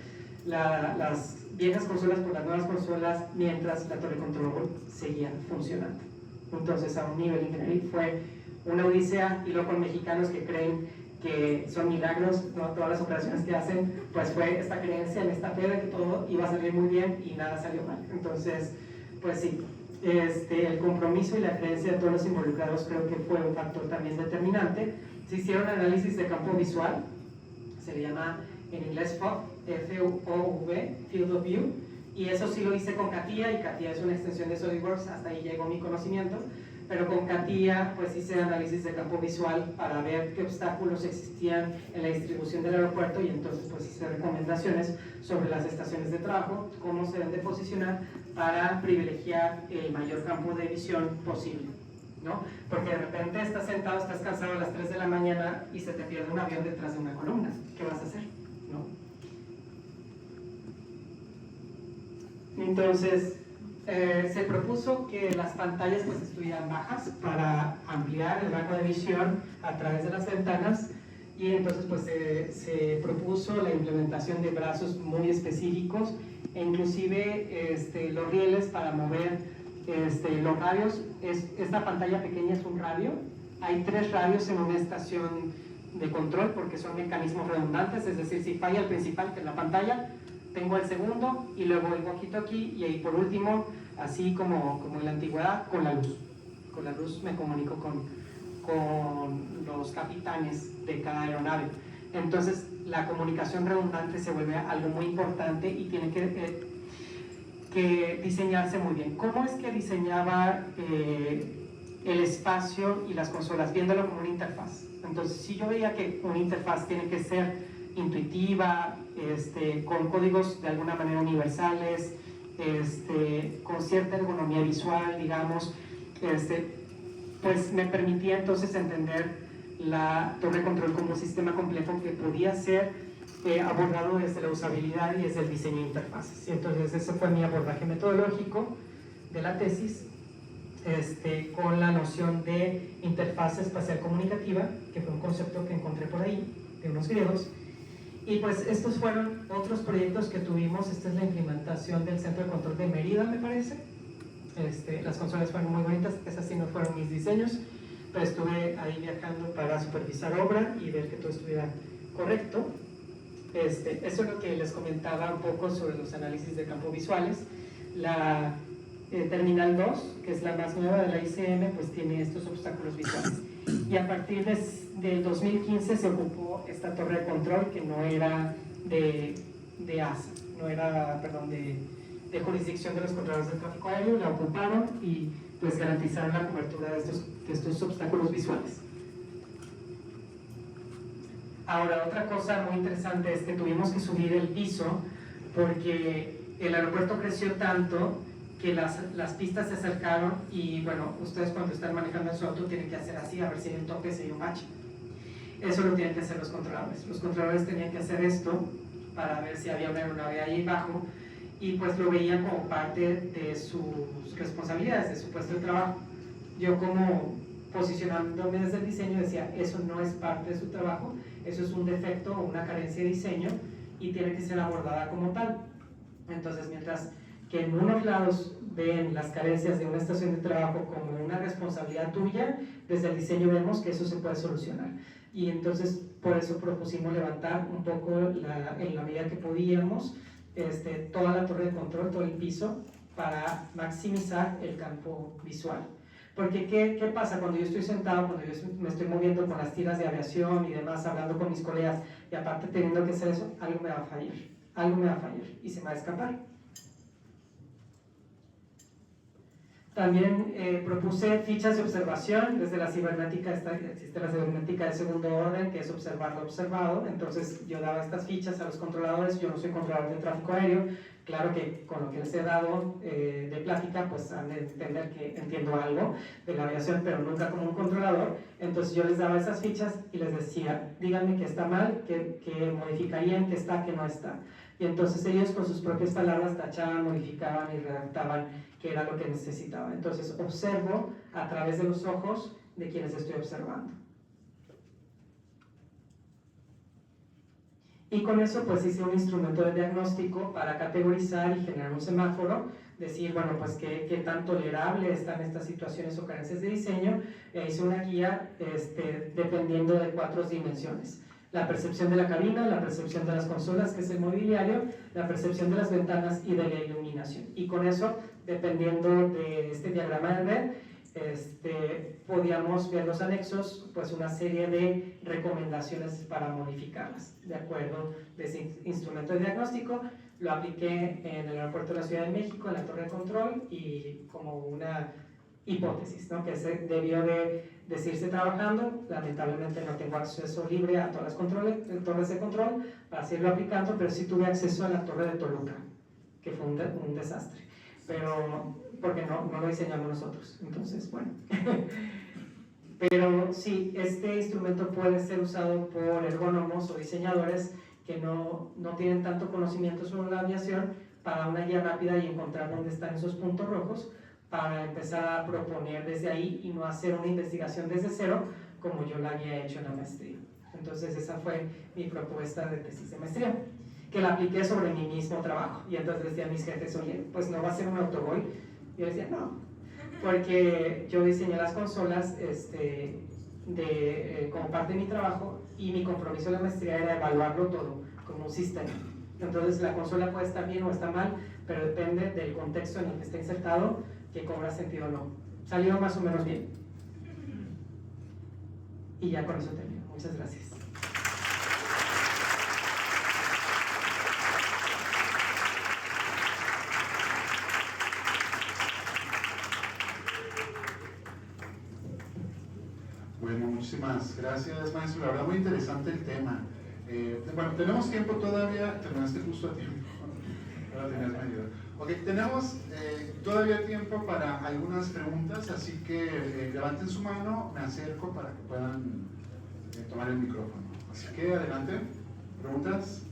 las viejas consolas por las nuevas consolas mientras la torre de control seguía funcionando. Entonces, a un nivel ingeniería fue una odisea, y luego con mexicanos que creen que son milagros, ¿no? Todas las operaciones que hacen, pues fue esta creencia, en esta fe de que todo iba a salir muy bien y nada salió mal. Entonces, pues sí, el compromiso y la creencia de todos los involucrados creo que fue un factor también determinante. Se hicieron análisis de campo visual, se le llama en inglés FOV, F-O-V, Field of View, y eso sí lo hice con CATIA, y CATIA es una extensión de SolidWorks, hasta ahí llegó mi conocimiento, pero con CATIA pues hice análisis de campo visual para ver qué obstáculos existían en la distribución del aeropuerto, y entonces pues hice recomendaciones sobre las estaciones de trabajo, cómo se deben de posicionar para privilegiar el mayor campo de visión posible, ¿no? Porque de repente estás sentado, estás cansado a las 3 de la mañana y se te pierde un avión detrás de una columna, ¿qué vas a hacer? ¿No? Entonces, se propuso que las pantallas pues estuvieran bajas para ampliar el rango de visión a través de las ventanas, y entonces pues se propuso la implementación de brazos muy específicos e inclusive los rieles para mover los radios. Esta pantalla pequeña es un radio, hay 3 radios en una estación de control porque son mecanismos redundantes, es decir, si falla el principal, que es la pantalla, tengo el segundo y luego el walkie-talkie, y ahí por último, así como en la antigüedad, con la luz. Con la luz me comunico con los capitanes de cada aeronave. Entonces la comunicación redundante se vuelve algo muy importante y tiene que diseñarse muy bien. ¿Cómo es que diseñaba el espacio y las consolas? Viéndolo como una interfaz. Entonces, si yo veía que una interfaz tiene que ser intuitiva, con códigos de alguna manera universales, con cierta ergonomía visual, digamos, pues me permitía entonces entender la torre de control como un sistema complejo que podía ser abordado desde la usabilidad y desde el diseño de interfaces. Y entonces ese fue mi abordaje metodológico de la tesis, con la noción de interfaz espacial comunicativa, que fue un concepto que encontré por ahí, de unos griegos. Y pues estos fueron otros proyectos que tuvimos. Esta es la implementación del Centro de Control de Mérida, me parece. Las consolas fueron muy bonitas, esas sí no fueron mis diseños, pero estuve ahí viajando para supervisar obra y ver que todo estuviera correcto. Eso es lo que les comentaba un poco sobre los análisis de campo visuales. La Terminal 2, que es la más nueva de la ICM, pues tiene estos obstáculos visuales. Y a partir del 2015 se ocupó esta torre de control, que no era de ASA, no era, perdón, de jurisdicción de los controladores de tráfico aéreo, la ocuparon y pues garantizaron la cobertura de estos obstáculos visuales. Ahora, otra cosa muy interesante es que tuvimos que subir el piso porque el aeropuerto creció tanto que las pistas se acercaron, y bueno, ustedes cuando están manejando en su auto tienen que hacer así, a ver si hay un tope, si hay un bache. Eso lo tienen que hacer los controladores. Los controladores tenían que hacer esto para ver si había una aeronave ahí abajo, y pues lo veían como parte de sus responsabilidades, de su puesto de trabajo. Yo como posicionándome desde el diseño, decía, eso no es parte de su trabajo, eso es un defecto o una carencia de diseño y tiene que ser abordada como tal. Entonces, mientras que en unos lados ven las carencias de una estación de trabajo como una responsabilidad tuya, desde el diseño vemos que eso se puede solucionar. Y entonces, por eso propusimos levantar un poco, en la medida que podíamos, toda la torre de control, todo el piso, para maximizar el campo visual. Porque ¿qué pasa cuando yo estoy sentado, cuando yo me estoy moviendo con las tiras de aviación y demás, hablando con mis colegas, y aparte teniendo que hacer eso, algo me va a fallar, y se me va a escapar. También propuse fichas de observación. Desde la cibernética existe la cibernética de segundo orden, que es observar lo observado. Entonces yo daba estas fichas a los controladores. Yo no soy controlador de tráfico aéreo. Claro que con lo que les he dado de plática, pues han de entender que entiendo algo de la aviación, pero nunca como un controlador. Entonces yo les daba esas fichas y les decía, díganme que está mal, que modificarían, que está, que no está. Y entonces ellos con sus propias palabras tachaban, modificaban y redactaban qué era lo que necesitaban. Entonces observo a través de los ojos de quienes estoy observando. Y con eso pues hice un instrumento de diagnóstico para categorizar y generar un semáforo, decir, bueno, pues qué tan tolerable están estas situaciones o carencias de diseño. Hice una guía dependiendo de 4 dimensiones. La percepción de la cabina, la percepción de las consolas, que es el mobiliario, la percepción de las ventanas y de la iluminación. Y con eso, dependiendo de este diagrama de red, podíamos ver los anexos, pues una serie de recomendaciones para modificarlas, de acuerdo de ese instrumento de diagnóstico. Lo apliqué en el aeropuerto de la Ciudad de México, en la torre de control, y como una hipótesis, ¿no? Que se debió de seguirse trabajando. Lamentablemente no tengo acceso libre a todas las torres de control para seguirlo aplicando, pero sí tuve acceso a la torre de Toluca, que fue un desastre, pero porque no lo diseñamos nosotros. Entonces, bueno. Pero sí, este instrumento puede ser usado por ergónomos o diseñadores que no tienen tanto conocimiento sobre la aviación, para una guía rápida y encontrar dónde están esos puntos rojos, para empezar a proponer desde ahí y no hacer una investigación desde cero como yo la había hecho en la maestría. Entonces esa fue mi propuesta de tesis de maestría, que la apliqué sobre mi mismo trabajo. Y entonces decían mis jefes, oye, pues no va a ser un autogol. Y yo decía, no, porque yo diseñé las consolas como parte de mi trabajo, y mi compromiso de la maestría era evaluarlo todo como un sistema. Entonces la consola puede estar bien o está mal, pero depende del contexto en el que esté insertado, que cobra sentido o no. Salió más o menos bien. Y ya con eso termino. Muchas gracias. Bueno, muchísimas gracias, maestro. La verdad, muy interesante el tema. Bueno, tenemos tiempo todavía. Terminaste justo a tiempo. Ahora tenías medio. Ok, tenemos todavía tiempo para algunas preguntas, así que levanten su mano, me acerco para que puedan tomar el micrófono. Así que adelante. ¿Preguntas?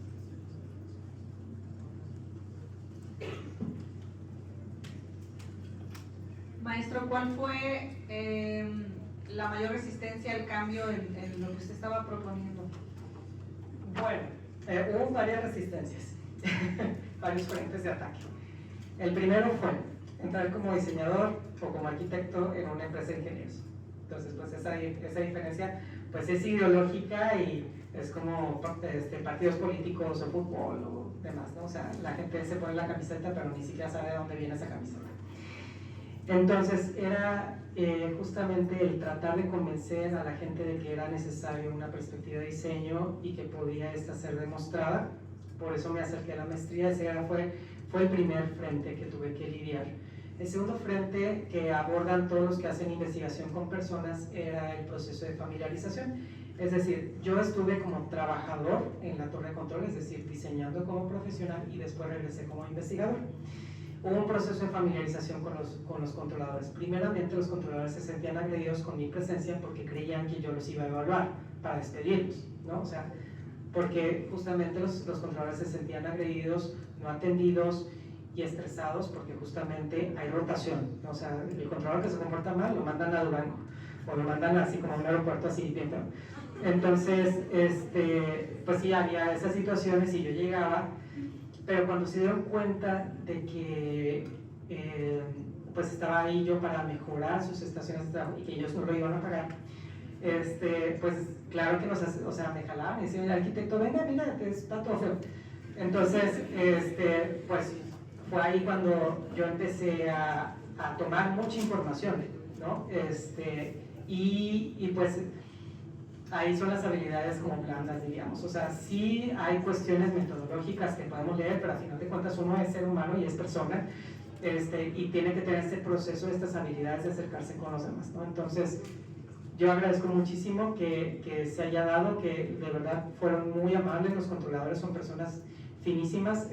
Maestro, ¿cuál fue la mayor resistencia al cambio en lo que usted estaba proponiendo? Bueno, hubo varias resistencias, varios frentes de ataque. El primero fue entrar como diseñador o como arquitecto en una empresa de ingenieros. Entonces, pues esa diferencia pues es ideológica y es como partidos políticos o fútbol o demás, ¿no? O sea, la gente se pone la camiseta pero ni siquiera sabe de dónde viene esa camiseta. Entonces era justamente el tratar de convencer a la gente de que era necesario una perspectiva de diseño y que podía esta ser demostrada. Por eso me acerqué a la maestría. Ese fue el primer frente que tuve que lidiar. El segundo frente, que abordan todos los que hacen investigación con personas, era el proceso de familiarización. Es decir, yo estuve como trabajador en la torre de control, es decir, diseñando como profesional, y después regresé como investigador. Hubo un proceso de familiarización con los controladores. Primeramente, los controladores se sentían agredidos con mi presencia porque creían que yo los iba a evaluar para despedirlos, ¿no? O sea, porque justamente los controladores se sentían agredidos, no atendidos y estresados, porque justamente hay rotación, ¿no? O sea, el controlador que se comporta mal lo mandan a Durango, o lo mandan así como a un aeropuerto así bien feo. Entonces, pues sí, había esas situaciones y yo llegaba, pero cuando se dieron cuenta de que pues estaba ahí yo para mejorar sus estaciones de trabajo y que ellos no lo iban a pagar, pues claro que o sea, me jalaban y decían, el arquitecto, venga, mira, que está todo feo. Entonces, pues fue ahí cuando yo empecé a tomar mucha información, ¿no? Y pues ahí son las habilidades como blandas, diríamos. O sea, sí hay cuestiones metodológicas que podemos leer, pero al final de cuentas uno es ser humano y es persona, y tiene que tener este proceso, estas habilidades de acercarse con los demás, ¿no? Entonces, yo agradezco muchísimo que se haya dado, que de verdad fueron muy amables, los controladores son personas finísimas,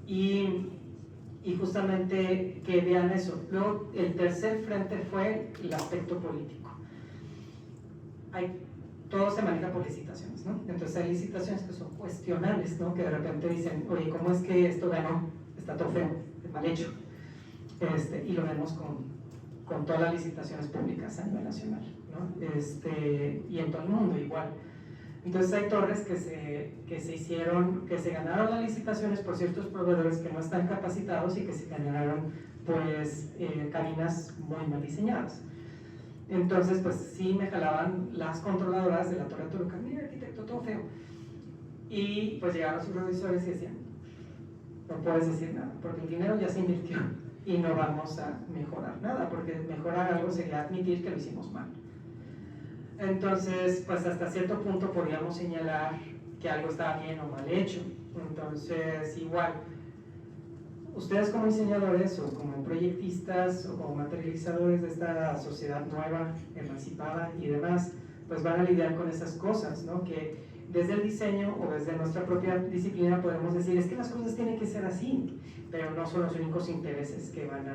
y justamente que vean eso. Luego, el tercer frente fue el aspecto político. Todo se maneja por licitaciones, ¿no? Entonces hay licitaciones que son cuestionables, ¿no? Que de repente dicen, oye, ¿cómo es que esto ganó? Está todo feo, es mal hecho. Y lo vemos con todas las licitaciones públicas a nivel nacional, ¿no? Y en todo el mundo igual. Entonces hay torres que se hicieron, que se ganaron las licitaciones por ciertos proveedores que no están capacitados y que se generaron pues cabinas muy mal diseñadas. Entonces pues sí me jalaban las controladoras de la Torre Toluca, mira arquitecto, todo feo. Y pues llegaron los supervisores y decían, no puedes decir nada, porque el dinero ya se invirtió y no vamos a mejorar nada, porque mejorar algo sería admitir que lo hicimos mal. Entonces, pues hasta cierto punto podríamos señalar que algo estaba bien o mal hecho. Entonces, igual, ustedes como diseñadores o como proyectistas o como materializadores de esta sociedad nueva, emancipada y demás, pues van a lidiar con esas cosas, ¿no? Que desde el diseño o desde nuestra propia disciplina podemos decir, es que las cosas tienen que ser así, pero no son los únicos intereses que van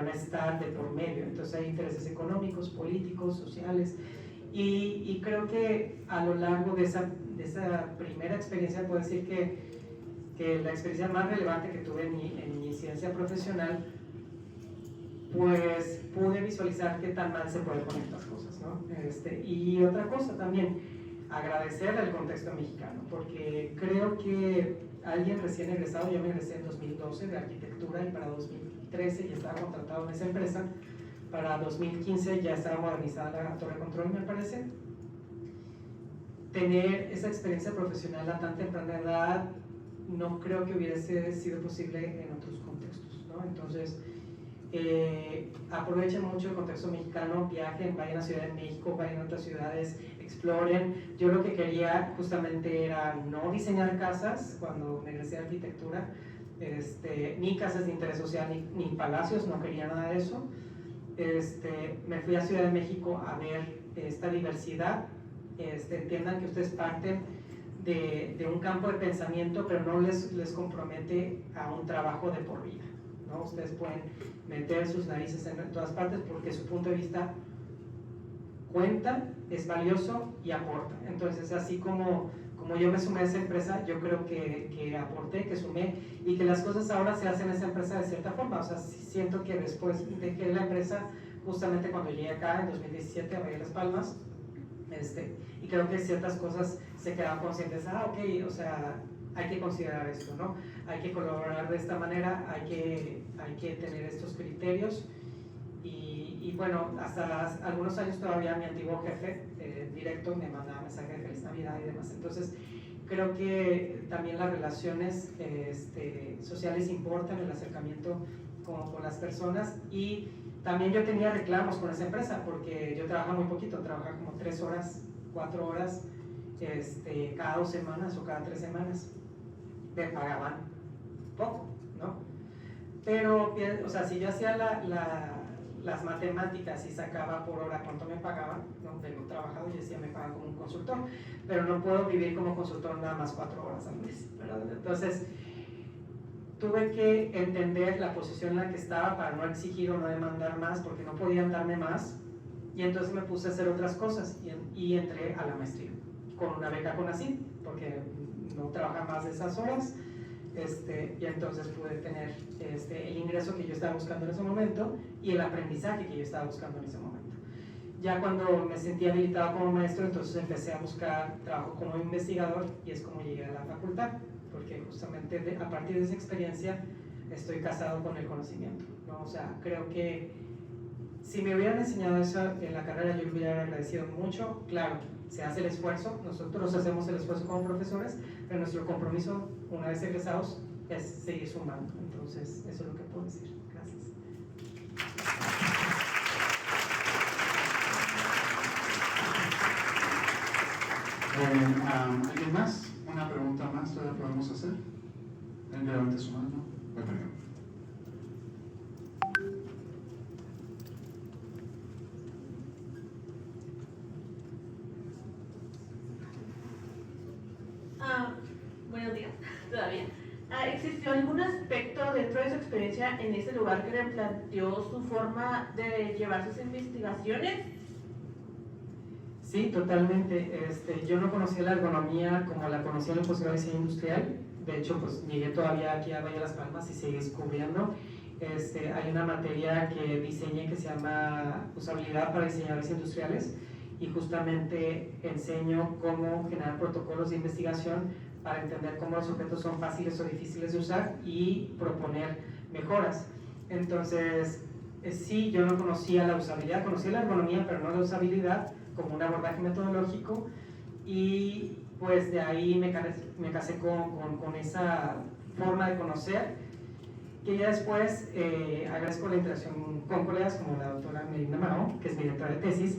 a estar de por medio. Entonces hay intereses económicos, políticos, sociales, y creo que a lo largo de esa primera experiencia puedo decir que la experiencia más relevante que tuve en mi incidencia profesional, pues pude visualizar qué tan mal se puede poner estas cosas, ¿no? Y otra cosa también, agradecer al contexto mexicano, porque creo que alguien recién egresado, yo me egresé en 2012 de arquitectura y para 2013 ya estaba contratado en esa empresa, para 2015 ya estaba modernizada la torre de control, me parece. Tener esa experiencia profesional a tan temprana edad no creo que hubiese sido posible en otros contextos, ¿no? Entonces, aprovechen mucho el contexto mexicano, viajen, vayan a Ciudad de México, vayan a otras ciudades, exploren. Yo lo que quería justamente era no diseñar casas cuando me egresé de arquitectura, ni casas de interés social, ni palacios, no quería nada de eso. Me fui a Ciudad de México a ver esta diversidad. Entiendan que ustedes parten de un campo de pensamiento, pero no les compromete a un trabajo de por vida, ¿no? Ustedes pueden meter sus narices en todas partes porque su punto de vista cuenta, es valioso y aporta. Entonces, así como yo me sumé a esa empresa, yo creo que aporté, que sumé, y que las cosas ahora se hacen en esa empresa de cierta forma. O sea, siento que después de que la empresa, justamente cuando llegué acá en 2017 a Bahía de las Palmas, y creo que ciertas cosas se quedaban conscientes, ok, o sea, hay que considerar esto, ¿no? Hay que colaborar de esta manera, hay que tener estos criterios. Y bueno, hasta algunos años todavía mi antiguo jefe directo me mandaba mensajes de Feliz Navidad y demás. Entonces, creo que también las relaciones sociales importan, el acercamiento con las personas. Y también yo tenía reclamos con esa empresa porque yo trabajaba muy poquito, trabajaba como 3 horas, 4 horas cada 2 semanas o cada 3 semanas. Me pagaban poco, ¿no? Pero, o sea, si yo hacía las matemáticas y sacaba por hora cuánto me pagaban, ¿no? De lo trabajado, yo decía, me pagan como un consultor, pero no puedo vivir como consultor nada más 4 horas al mes, ¿verdad? Entonces, tuve que entender la posición en la que estaba para no exigir o no demandar más, porque no podían darme más, y entonces me puse a hacer otras cosas, y entré a la maestría, con una beca CONACYT, porque no trabaja más de esas horas, y entonces pude tener el ingreso que yo estaba buscando en ese momento y el aprendizaje que yo estaba buscando en ese momento. Ya cuando me sentí habilitado como maestro, entonces empecé a buscar trabajo como investigador y es como llegué a la facultad, porque justamente a partir de esa experiencia estoy casado con el conocimiento, ¿no? O sea, creo que si me hubieran enseñado eso en la carrera, yo le hubiera agradecido mucho. Claro, se hace el esfuerzo, nosotros hacemos el esfuerzo como profesores, pero nuestro compromiso, una vez egresados, es seguir sumando. Entonces, eso es lo que puedo decir. Gracias. Muy bien, ¿alguien más? ¿Una pregunta más todavía podemos hacer? ¿Alguien levante su mano? Perdón. Buenos días, todavía. ¿Existió algún aspecto dentro de su experiencia en ese lugar que le planteó su forma de llevar sus investigaciones? Sí, totalmente. Yo no conocía la ergonomía como la conocía en el posgrado de diseño industrial. De hecho, pues llegué todavía aquí a Valle de las Palmas y seguí descubriendo. Hay una materia que diseñé que se llama Usabilidad para Diseñadores Industriales y justamente enseño cómo generar protocolos de investigación para entender cómo los objetos son fáciles o difíciles de usar y proponer mejoras. Entonces, sí, yo no conocía la usabilidad, conocía la ergonomía, pero no la usabilidad como un abordaje metodológico, y pues de ahí me casé con esa forma de conocer, que ya después agradezco la interacción con colegas como la doctora Melina Mao, que es mi directora de tesis,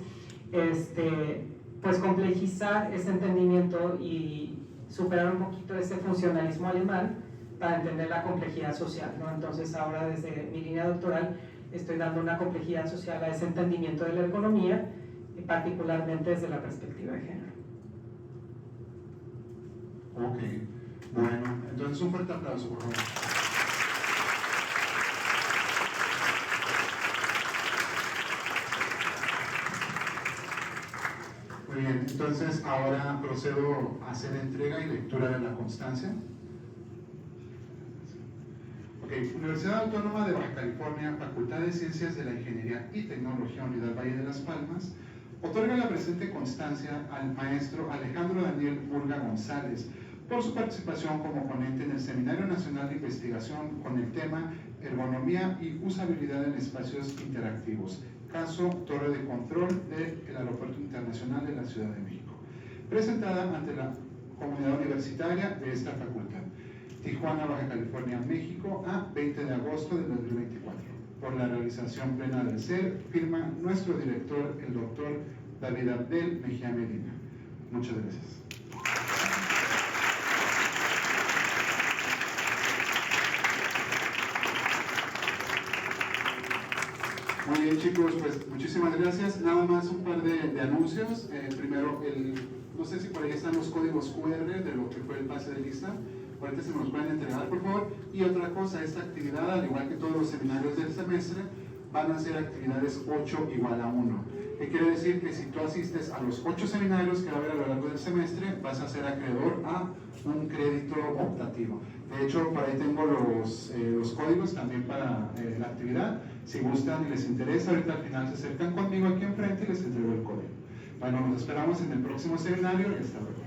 pues complejizar ese entendimiento y superar un poquito ese funcionalismo alemán para entender la complejidad social, ¿no? Entonces ahora desde mi línea doctoral estoy dando una complejidad social a ese entendimiento de la ergonomía, particularmente desde la perspectiva de género. Ok, bueno, entonces un fuerte aplauso, por favor. Muy bien, entonces ahora procedo a hacer entrega y lectura de la constancia. Ok, Universidad Autónoma de Baja California, Facultad de Ciencias de la Ingeniería y Tecnología, Unidad Valle de las Palmas, otorga la presente constancia al maestro Alejandro Daniel Burga González por su participación como ponente en el Seminario Nacional de Investigación con el tema Ergonomía y Usabilidad en Espacios Interactivos, caso Torre de Control del Aeropuerto Internacional de la Ciudad de México, presentada ante la comunidad universitaria de esta facultad, Tijuana, Baja California, México, a 20 de agosto de 2024. Por la realización plena del ser, firma nuestro director, el doctor David Abdel Mejía Medina. Muchas gracias. Muy bien, chicos, pues muchísimas gracias. Nada más un par de anuncios. Primero, no sé si por ahí están los códigos QR de lo que fue el pase de lista. Ahorita se nos pueden entregar, por favor. Y otra cosa, esta actividad, al igual que todos los seminarios del semestre, van a ser actividades 8 igual a 1. ¿Qué quiere decir? Que si tú asistes a los 8 seminarios que va a haber a lo largo del semestre, vas a ser acreedor a un crédito optativo. De hecho, por ahí tengo los códigos también para la actividad. Si gustan y les interesa, ahorita al final se acercan conmigo aquí enfrente y les entrego el código. Bueno, nos esperamos en el próximo seminario y hasta luego.